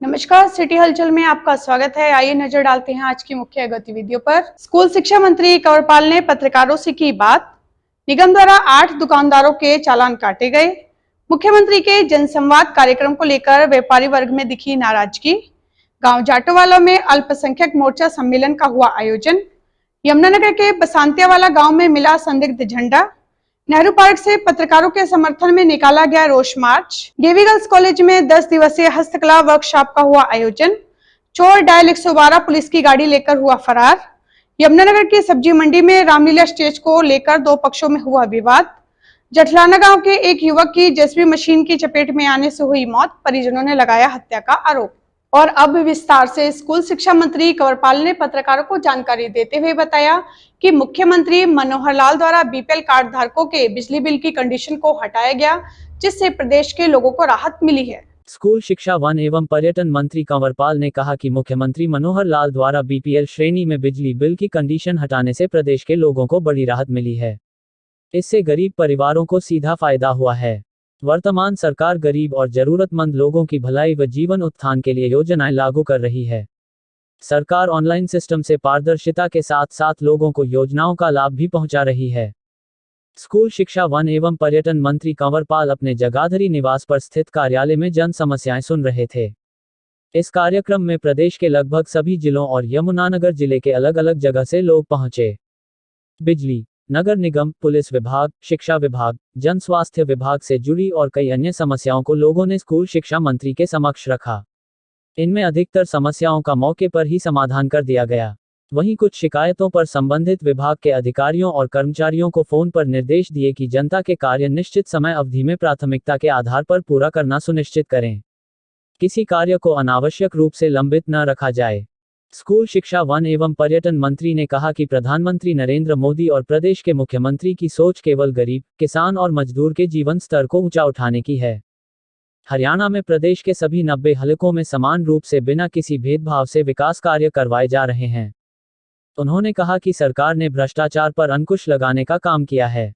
नमस्कार, सिटी हलचल में आपका स्वागत है। आइए नजर डालते हैं आज की मुख्य गतिविधियों पर। स्कूल शिक्षा मंत्री कंवरपाल ने पत्रकारों से की बात। निगम द्वारा 8 दुकानदारों के चालान काटे गए। मुख्यमंत्री के जनसंवाद कार्यक्रम को लेकर व्यापारी वर्ग में दिखी नाराजगी। गांव जाटोवाला में अल्पसंख्यक मोर्चा सम्मेलन का हुआ आयोजन। यमुनानगर के बसंतियावाला गांव में मिला संदिग्ध झंडा। नेहरू पार्क से पत्रकारों के समर्थन में निकाला गया रोष मार्च। गेवी गर्ल्स कॉलेज में 10 दिवसीय हस्तकला वर्कशॉप का हुआ आयोजन। चोर डायल 112 पुलिस की गाड़ी लेकर हुआ फरार। यमुनानगर की सब्जी मंडी में रामलीला स्टेज को लेकर दो पक्षों में हुआ विवाद। जठलाना गांव के एक युवक की जेसीबी मशीन की चपेट में आने से हुई मौत, परिजनों ने लगाया हत्या का आरोप। और अब विस्तार से। स्कूल शिक्षा मंत्री कंवरपाल ने पत्रकारों को जानकारी देते हुए बताया कि मुख्यमंत्री मनोहर लाल द्वारा बीपीएल कार्ड धारकों के बिजली बिल की कंडीशन को हटाया गया, जिससे प्रदेश के लोगों को राहत मिली है। स्कूल शिक्षा वन एवं पर्यटन मंत्री कंवरपाल ने कहा कि मुख्यमंत्री मनोहर लाल द्वारा बीपीएल श्रेणी में बिजली बिल की कंडीशन हटाने से प्रदेश के लोगों को बड़ी राहत मिली है। इससे गरीब परिवारों को सीधा फायदा हुआ है। वर्तमान सरकार गरीब और जरूरतमंद लोगों की भलाई व जीवन उत्थान के लिए योजनाएं लागू कर रही है। सरकार ऑनलाइन सिस्टम से पारदर्शिता के साथ साथ लोगों को योजनाओं का लाभ भी पहुंचा रही है। स्कूल शिक्षा वन एवं पर्यटन मंत्री कंवरपाल अपने जगाधरी निवास पर स्थित कार्यालय में जन समस्याएं सुन रहे थे। इस कार्यक्रम में प्रदेश के लगभग सभी जिलों और यमुनानगर जिले के अलग अलग जगह से लोग पहुंचे। बिजली, नगर निगम, पुलिस विभाग, शिक्षा विभाग, जन स्वास्थ्य विभाग से जुड़ी और कई अन्य समस्याओं को लोगों ने स्कूल शिक्षा मंत्री के समक्ष रखा। इनमें अधिकतर समस्याओं का मौके पर ही समाधान कर दिया गया। वहीं कुछ शिकायतों पर संबंधित विभाग के अधिकारियों और कर्मचारियों को फोन पर निर्देश दिए कि जनता के कार्य निश्चित समय अवधि में प्राथमिकता के आधार पर पूरा करना सुनिश्चित करें। किसी कार्य को अनावश्यक रूप से लंबित न रखा जाए। स्कूल शिक्षा वन एवं पर्यटन मंत्री ने कहा कि प्रधानमंत्री नरेंद्र मोदी और प्रदेश के मुख्यमंत्री की सोच केवल गरीब, किसान और मजदूर के जीवन स्तर को ऊंचा उठाने की है। हरियाणा में प्रदेश के सभी 90 हलकों में समान रूप से बिना किसी भेदभाव से विकास कार्य करवाए जा रहे हैं। उन्होंने कहा कि सरकार ने भ्रष्टाचार पर अंकुश लगाने का काम किया है।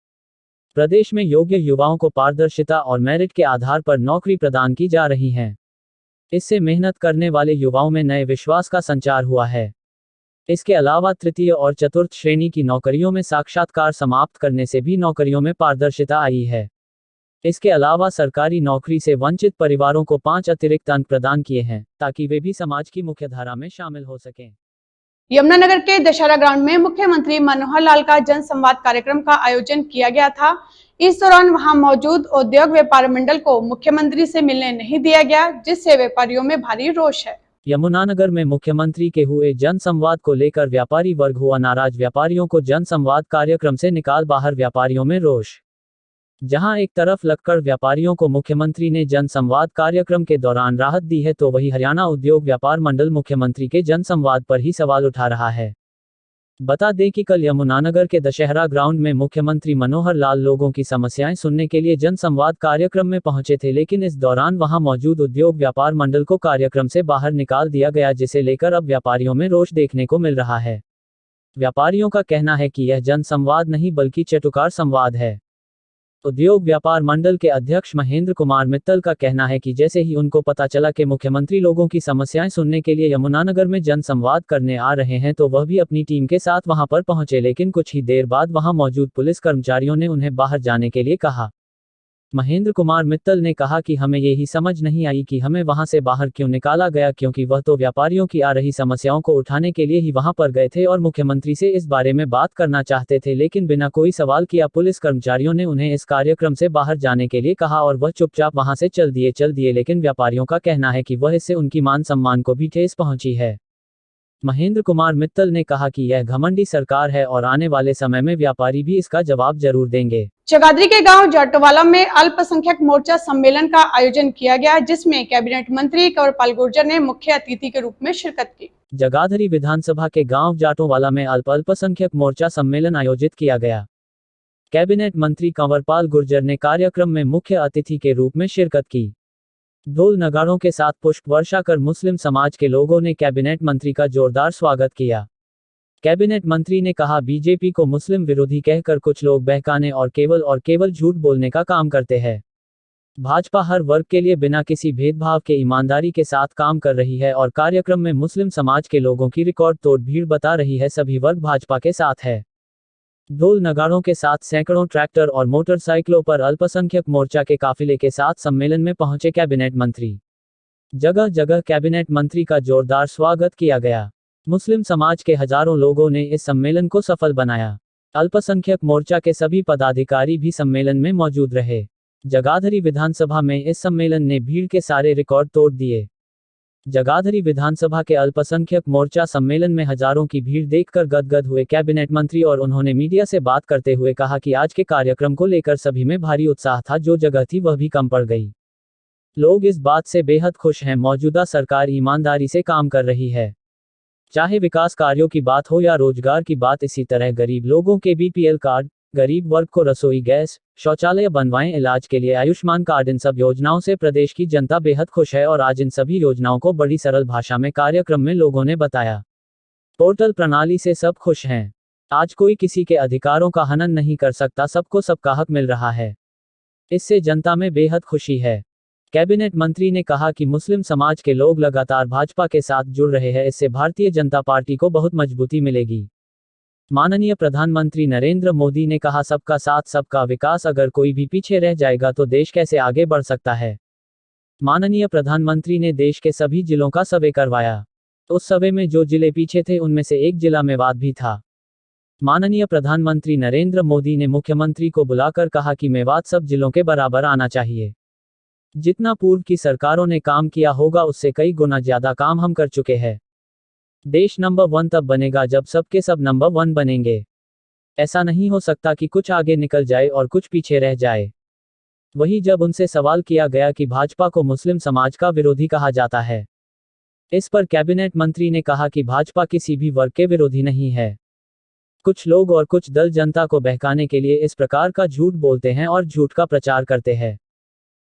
प्रदेश में योग्य युवाओं को पारदर्शिता और मेरिट के आधार पर नौकरी प्रदान की जा रही है। इससे मेहनत करने वाले युवाओं में नए विश्वास का संचार हुआ है। इसके अलावा तृतीय और चतुर्थ श्रेणी की नौकरियों में साक्षात्कार समाप्त करने से भी नौकरियों में पारदर्शिता आई है। इसके अलावा सरकारी नौकरी से वंचित परिवारों को 5 अतिरिक्त अंक प्रदान किए हैं, ताकि वे भी समाज की मुख्यधारा में शामिल हो सकें। यमुनानगर के दशहरा ग्राउंड में मुख्यमंत्री मनोहर लाल का जनसंवाद कार्यक्रम का आयोजन किया गया था। इस दौरान वहां मौजूद उद्योग व्यापार मंडल को मुख्यमंत्री से मिलने नहीं दिया गया, जिससे व्यापारियों में भारी रोष है। यमुनानगर में मुख्यमंत्री के हुए जनसंवाद को लेकर व्यापारी वर्ग हुआ नाराज। व्यापारियों को जनसंवाद कार्यक्रम से निकाल बाहर, व्यापारियों में रोष। जहां एक तरफ लगकर व्यापारियों को मुख्यमंत्री ने जनसंवाद कार्यक्रम के दौरान राहत दी है, तो वही हरियाणा उद्योग व्यापार मंडल मुख्यमंत्री के जनसंवाद पर ही सवाल उठा रहा है। बता दें कि कल यमुनानगर के दशहरा ग्राउंड में मुख्यमंत्री मनोहर लाल लोगों की समस्याएं सुनने के लिए जनसंवाद कार्यक्रम में पहुंचे थे, लेकिन इस दौरान वहां मौजूद उद्योग व्यापार मंडल को कार्यक्रम से बाहर निकाल दिया गया, जिसे लेकर अब व्यापारियों में रोष देखने को मिल रहा है। व्यापारियों का कहना है कि यह जनसंवाद नहीं बल्कि चटुकार संवाद है। उद्योग व्यापार मंडल के अध्यक्ष महेंद्र कुमार मित्तल का कहना है कि जैसे ही उनको पता चला कि मुख्यमंत्री लोगों की समस्याएं सुनने के लिए यमुनानगर में जनसंवाद करने आ रहे हैं, तो वह भी अपनी टीम के साथ वहां पर पहुंचे, लेकिन कुछ ही देर बाद वहां मौजूद पुलिस कर्मचारियों ने उन्हें बाहर जाने के लिए कहा। महेंद्र कुमार मित्तल ने कहा कि हमें यही समझ नहीं आई कि हमें वहां से बाहर क्यों निकाला गया, क्योंकि वह तो व्यापारियों की आ रही समस्याओं को उठाने के लिए ही वहां पर गए थे और मुख्यमंत्री से इस बारे में बात करना चाहते थे, लेकिन बिना कोई सवाल किया पुलिस कर्मचारियों ने उन्हें इस कार्यक्रम से बाहर जाने के लिए कहा और वह चुपचाप वहां से चल दिए। लेकिन व्यापारियों का कहना है कि वह इससे उनकी मान सम्मान को भी ठेस पहुंची है। महेंद्र कुमार मित्तल ने कहा कि यह घमंडी सरकार है और आने वाले समय में व्यापारी भी इसका जवाब जरूर देंगे। जगाधरी के गांव जाटोवाला में अल्पसंख्यक मोर्चा सम्मेलन का आयोजन किया गया, जिसमें कैबिनेट मंत्री कंवरपाल गुर्जर ने मुख्य अतिथि के रूप में शिरकत की। जगाधरी विधानसभा के गांव जाटोवाला में अल्पसंख्यक मोर्चा सम्मेलन आयोजित किया गया। कैबिनेट मंत्री कंवरपाल गुर्जर ने कार्यक्रम में मुख्य अतिथि के रूप में शिरकत की। ढोल नगाड़ों के साथ पुष्प वर्षा कर मुस्लिम समाज के लोगों ने कैबिनेट मंत्री का जोरदार स्वागत किया। कैबिनेट मंत्री ने कहा, बीजेपी को मुस्लिम विरोधी कहकर कुछ लोग बहकाने और केवल झूठ बोलने का काम करते हैं। भाजपा हर वर्ग के लिए बिना किसी भेदभाव के ईमानदारी के साथ काम कर रही है और कार्यक्रम में मुस्लिम समाज के लोगों की रिकॉर्ड तोड़ भीड़ बता रही है। सभी वर्ग भाजपा के साथ है। ढोल नगाड़ों के साथ सैकड़ों ट्रैक्टर और मोटरसाइकिलों पर अल्पसंख्यक मोर्चा के काफिले के साथ सम्मेलन में पहुंचे कैबिनेट मंत्री। जगह जगह कैबिनेट मंत्री का जोरदार स्वागत किया गया। मुस्लिम समाज के हजारों लोगों ने इस सम्मेलन को सफल बनाया। अल्पसंख्यक मोर्चा के सभी पदाधिकारी भी सम्मेलन में मौजूद रहे। जगाधरी विधानसभा में इस सम्मेलन ने भीड़ के सारे रिकॉर्ड तोड़ दिए। जगाधरी विधानसभा के अल्पसंख्यक मोर्चा सम्मेलन में हजारों की भीड़ देखकर गदगद हुए कैबिनेट मंत्री और उन्होंने मीडिया से बात करते हुए कहा कि आज के कार्यक्रम को लेकर सभी में भारी उत्साह था। जो जगह थी वह भी कम पड़ गई। लोग इस बात से बेहद खुश हैं। मौजूदा सरकार ईमानदारी से काम कर रही है। चाहे विकास कार्यों की बात हो या रोजगार की बात, इसी तरह गरीब लोगों के बीपीएल कार्ड, गरीब वर्ग को रसोई गैस, शौचालय बनवाएं, इलाज के लिए आयुष्मान कार्ड, इन सब योजनाओं से प्रदेश की जनता बेहद खुश है और आज इन सभी योजनाओं को बड़ी सरल भाषा में कार्यक्रम में लोगों ने बताया। पोर्टल प्रणाली से सब खुश हैं। आज कोई किसी के अधिकारों का हनन नहीं कर सकता, सबको सबका हक मिल रहा है। इससे जनता में बेहद खुशी है। कैबिनेट मंत्री ने कहा कि मुस्लिम समाज के लोग लगातार भाजपा के साथ जुड़ रहे हैं, इससे भारतीय जनता पार्टी को बहुत मजबूती मिलेगी। माननीय प्रधानमंत्री नरेंद्र मोदी ने कहा, सबका साथ सबका विकास, अगर कोई भी पीछे रह जाएगा तो देश कैसे आगे बढ़ सकता है। माननीय प्रधानमंत्री ने देश के सभी जिलों का सर्वे करवाया। उस सर्वे में जो जिले पीछे थे उनमें से एक जिला मेवात भी था। माननीय प्रधानमंत्री नरेंद्र मोदी ने मुख्यमंत्री को बुलाकर कहा कि मेवात सब जिलों के बराबर आना चाहिए। जितना पूर्व की सरकारों ने काम किया होगा उससे कई गुना ज्यादा काम हम कर चुके हैं। देश नंबर 1 तब बनेगा जब सबके सब नंबर 1 बनेंगे। ऐसा नहीं हो सकता कि कुछ आगे निकल जाए और कुछ पीछे रह जाए। वही जब उनसे सवाल किया गया कि भाजपा को मुस्लिम समाज का विरोधी कहा जाता है। इस पर कैबिनेट मंत्री ने कहा कि भाजपा किसी भी वर्ग के विरोधी नहीं है। कुछ लोग और कुछ दल जनता को बहकाने के लिए इस प्रकार का झूठ बोलते हैं और झूठ का प्रचार करते हैं,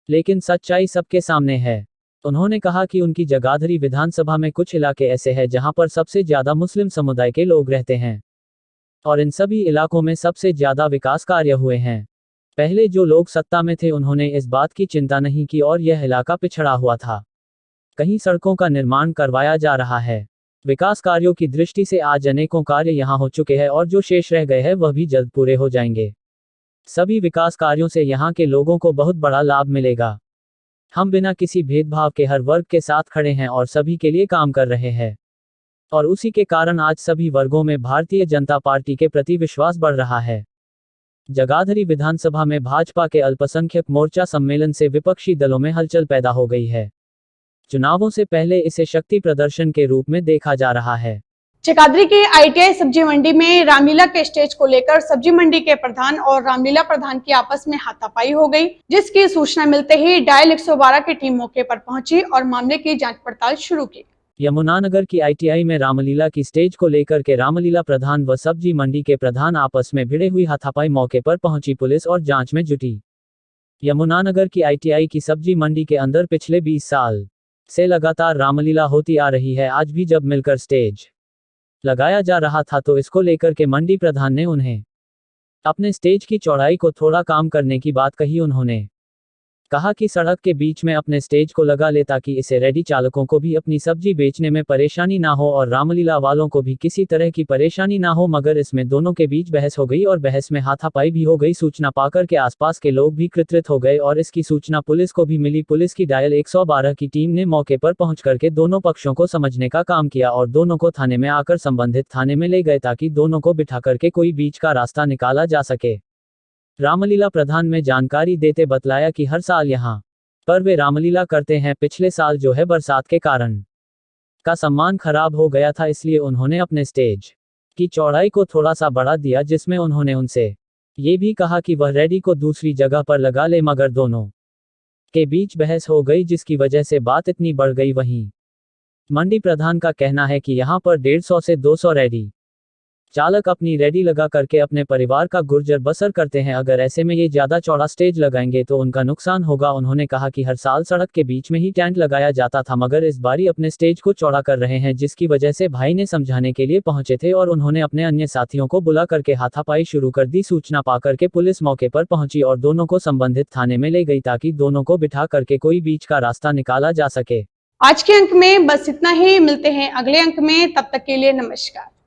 लेकिन सच्चाई सबके सामने है। उन्होंने कहा कि उनकी जगाधरी विधानसभा में कुछ इलाके ऐसे हैं जहां पर सबसे ज्यादा मुस्लिम समुदाय के लोग रहते हैं और इन सभी इलाकों में सबसे ज्यादा विकास कार्य हुए हैं। पहले जो लोग सत्ता में थे उन्होंने इस बात की चिंता नहीं की और यह इलाका पिछड़ा हुआ था। कहीं सड़कों का निर्माण करवाया जा रहा है। विकास कार्यों की दृष्टि से आज अनेकों कार्य यहां हो चुके हैं और जो शेष रह गए हैं वह भी जल्द पूरे हो जाएंगे। सभी विकास कार्यों से यहां के लोगों को बहुत बड़ा लाभ मिलेगा। हम बिना किसी भेदभाव के हर वर्ग के साथ खड़े हैं और सभी के लिए काम कर रहे हैं और उसी के कारण आज सभी वर्गों में भारतीय जनता पार्टी के प्रति विश्वास बढ़ रहा है। जगाधरी विधानसभा में भाजपा के अल्पसंख्यक मोर्चा सम्मेलन से विपक्षी दलों में हलचल पैदा हो गई है। चुनावों से पहले इसे शक्ति प्रदर्शन के रूप में देखा जा रहा है। जगाधरी के आईटीआई सब्जी मंडी में रामलीला के स्टेज को लेकर सब्जी मंडी के प्रधान और रामलीला प्रधान की आपस में हाथापाई हो गई, जिसकी सूचना मिलते ही डायल 112 की टीम मौके पर पहुंची और मामले की जांच पड़ताल शुरू की। यमुनानगर की आईटीआई में रामलीला की स्टेज को लेकर के रामलीला प्रधान व सब्जी मंडी के प्रधान आपस में भिड़े हुई हाथापाई मौके पर पहुंची पुलिस और जांच में जुटी। यमुनानगर की आईटीआई की सब्जी मंडी के अंदर पिछले 20 साल से लगातार रामलीला होती आ रही है। आज भी जब मिलकर स्टेज लगाया जा रहा था तो इसको लेकर के मंडी प्रधान ने उन्हें अपने स्टेज की चौड़ाई को थोड़ा काम करने की बात कही। उन्होंने कहा कि सड़क के बीच में अपने स्टेज को लगा ले ताकि इसे रेडी चालकों को भी अपनी सब्जी बेचने में परेशानी ना हो और रामलीला वालों को भी किसी तरह की परेशानी ना हो, मगर इसमें दोनों के बीच बहस हो गई और बहस में हाथापाई भी हो गई। सूचना पाकर के आसपास के लोग भी कृतृत हो गए और इसकी सूचना पुलिस को भी मिली। पुलिस की डायल 112 की टीम ने मौके पर पहुंच करके दोनों पक्षों को समझने का काम किया और दोनों को थाने में आकर संबंधित थाने में ले गए ताकि दोनों को बिठा करके कोई बीच का रास्ता निकाला जा सके। रामलीला प्रधान में जानकारी देते बतलाया कि हर साल यहाँ पर वे रामलीला करते हैं। पिछले साल जो है बरसात के कारण का सम्मान खराब हो गया था, इसलिए उन्होंने अपने स्टेज की चौड़ाई को थोड़ा सा बढ़ा दिया, जिसमें उन्होंने उनसे ये भी कहा कि वह रेडी को दूसरी जगह पर लगा ले, मगर दोनों के बीच बहस हो गई जिसकी वजह से बात इतनी बढ़ गई। वहीं मंडी प्रधान का कहना है कि यहाँ पर 150 से 200 रेडी चालक अपनी रेडी लगा करके अपने परिवार का गुर्जर बसर करते हैं। अगर ऐसे में ये ज्यादा चौड़ा स्टेज लगाएंगे तो उनका नुकसान होगा। उन्होंने कहा कि हर साल सड़क के बीच में ही टेंट लगाया जाता था, मगर इस बारी अपने स्टेज को चौड़ा कर रहे हैं, जिसकी वजह से भाई ने समझाने के लिए पहुंचे थे और उन्होंने अपने अन्य साथियों को बुला करके हाथापाई शुरू कर दी। सूचना पाकर के पुलिस मौके पर पहुंची और दोनों को संबंधित थाने में ले गई ताकि दोनों को बिठा करके कोई बीच का रास्ता निकाला जा सके। आज के अंक में बस इतना ही, मिलते हैं अगले अंक में, तब तक के लिए नमस्कार।